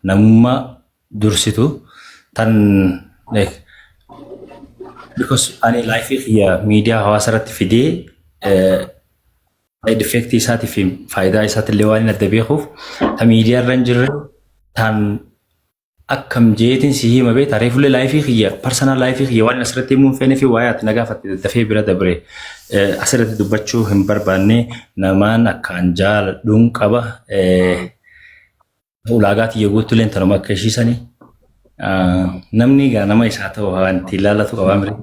namummaa dursitu tan like because ani life kiyya miidiyaa hawaasa irratti fidee side effect isaatii fi faayidaa isaati illee waan adda beekuuf ta miidiyaa irra hin jirre tan akkam jeetiin si hima beektaa reefullee life kiyya personal life kiyya waan asirratti himuun feenee fi waa'ee ati nagaa fatte dafee bira dabre asirratti dubbachuu hin barbaanne namaan akkaan jaaladhuun qaba ulaagaa tiyya guutuu leen tanuma akka ishiisanii namni gaa nama isaa ta'u wanti ilaallatu qabaa mire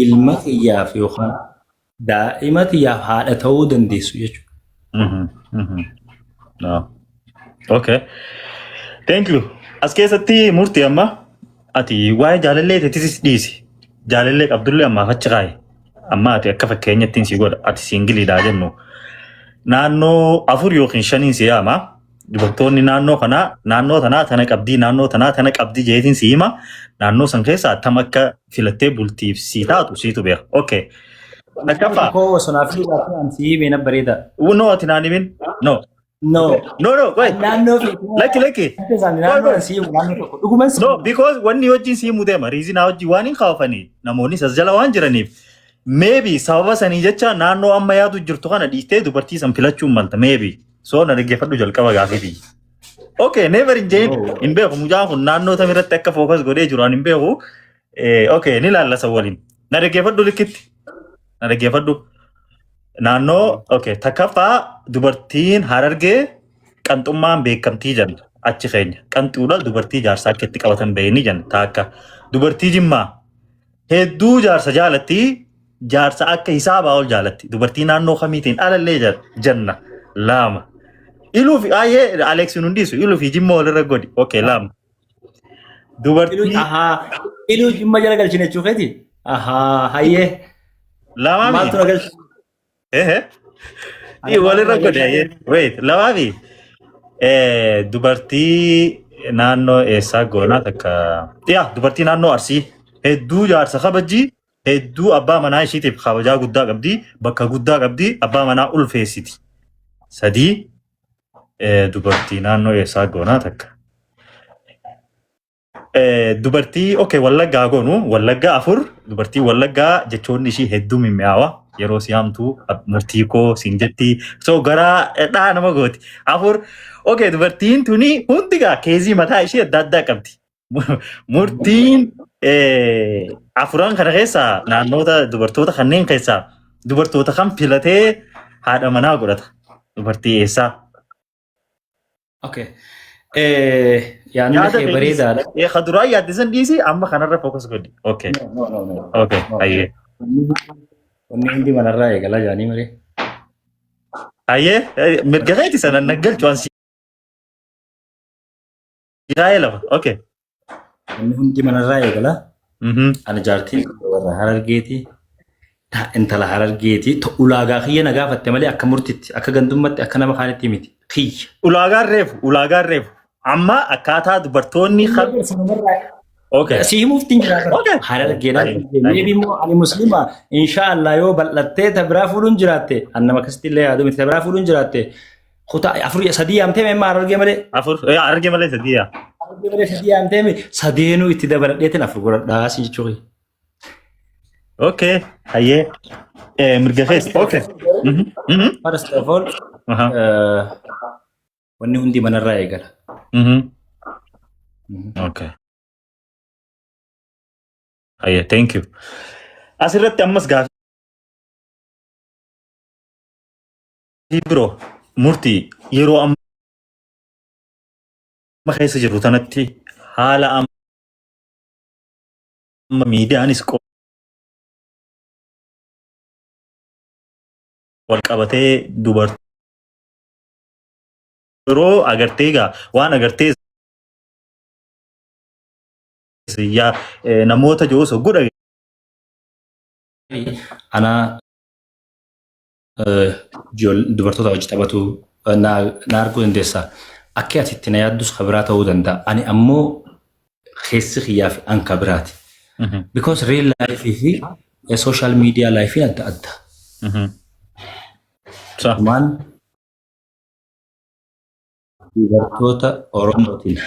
ilma kiyyaaf yookaan daa'ima kiyyaaf haadha ta'uu dandeessu jechuudha. Okay. Thank you. As keessatti murtii amma ati waa'ee jaalallee teetis dhiisi. Jaalallee qabdullee ammaaf achi kaaye. Amma ati akka fakkeenyattiin si godha ati siingiliidhaa jennu. Naannoo 4 yookiin 5 si yaama. Dubartoonni naannoo kanaa naannoo tanaa tana qabdii naannoo tanaa tana qabdii jeetiin si hima. Naannoo san keessaa attam akka filattee bultiif si taatu siitu beeka. Okay. Nakkaffaa. Koo sonaaf an si himee bareeda. No ati naan himin. No. No, wait. Lucky. No, because when you watching see mu dem reason now jiwani khawfani namoni sasjala wan jiraniif maybe sababa sani jecha naanno amma yaadu jirtu kana dhiistee dubartii san filachuu malta maybe so na dhaggeeffadhu jalqaba gaafiti. Okay, never in jail in beeku mujaa kun naannoo tamiratti akka focus godhee jiru an hin beeku. Okay, ni laalla sawwaliin na dhaggeeffadhu likitti na dhaggeeffadhu. Naannoo okay takkaffaa dubartiin Harargee qanxummaan beekamtii jenna achi keenya qanxuudha dubartii jaarsaa akkatti qabatan beeyni jenna taakka dubartii Jimmaa hedduu jaarsa jaalatti jaarsa akka hisaabaa ol jaalatti dubartii naannoo kamiitiin alallee jenna lama iluufi aayee Alex hundisu iluufi Jimmaa walirra godhi okay lama dubartii iluu Jimmaa jala galchine chuufeti hayyee lama maaltu na galchine walirra godhe wait lawaafi dubartii naannoo eessaa goonaa takka dubartii naannoo Arsii hedduu jaarsa kabajii hedduu abbaa manaa ishiitiif kabajaa guddaa qabdi bakka guddaa qabdi abbaa manaa ulfeessiti sadii dubartii naannoo eessaa goonaa takka dubartii okay Wallaggaa goonu Wallaggaa 4 dubartii Wallaggaa jechoonni ishii hedduu mimmi'aawa yeroo siyaamtu murtii koo siin jetti so garaa dhaa nama gooti 4 okay dubartiin tuni hundigaa keezii mataa ishee adda addaa qabdi murtiin afuran kana keessaa naannoota dubartoota kanneen keessaa dubartoota kan filatee haadha manaa godhata dubartii eessaa. Okay. Yaanni bareedaadha. Kaduraa yaaddisan dhiisi amma kanarra focus godhi. Okay. No. Okay. Ayyee. Wanni hundi manarraa eegala jaanii malee. Ayyee mirga keeti sana naggalchu ansi. Yaa'ee lafa. Okay. Wanni hundi manarraa eegala. Ana jaartiin warra Harargeeti. Intala Harargeeti. Ulaagaa kiyya na gaafatte malee akka murtitti akka gandummaatti akka nama kaanitti miti. Kiyya. Ulaagaan reefu. Amma akkaataa dubartoonni okay. Si himuuftiin jiraata. Harargeedhaan. Maybe immoo ani muslima inshallah yoo bal'attee tabiraa fuudhuun jiraatte annama akkasitti illee yaadu miti tabiraa fuudhuun jiraatte kutaa 3 yaamtee memmaa Harargee malee. Harargee malee 3 yaa. Harargee malee 3 yaamtee sadeenuu itti dabaladheetiin 4 godhadhaa si jechuudha. Okay. Ayyee. Mirga keessa. Okay. First of all. Wanni hundi manarraa eegala. Okay. Ayyee, thank you. Asirratti ammas gaafii biroo murtii yeroo amma keessa jirru tanatti haala amma miidiyaanis wal qabatee dubartii agartee egaa waan agartee yaa namoota jooso godha ana dubartoota hojii taphatu na arguu dandeessa akka atitti na yaaddus kabiraa ta'uu danda'a ani ammoo keessi xiyyaaf an kabiraati because real life fi social media life adda adda man dubartoota Oromootiin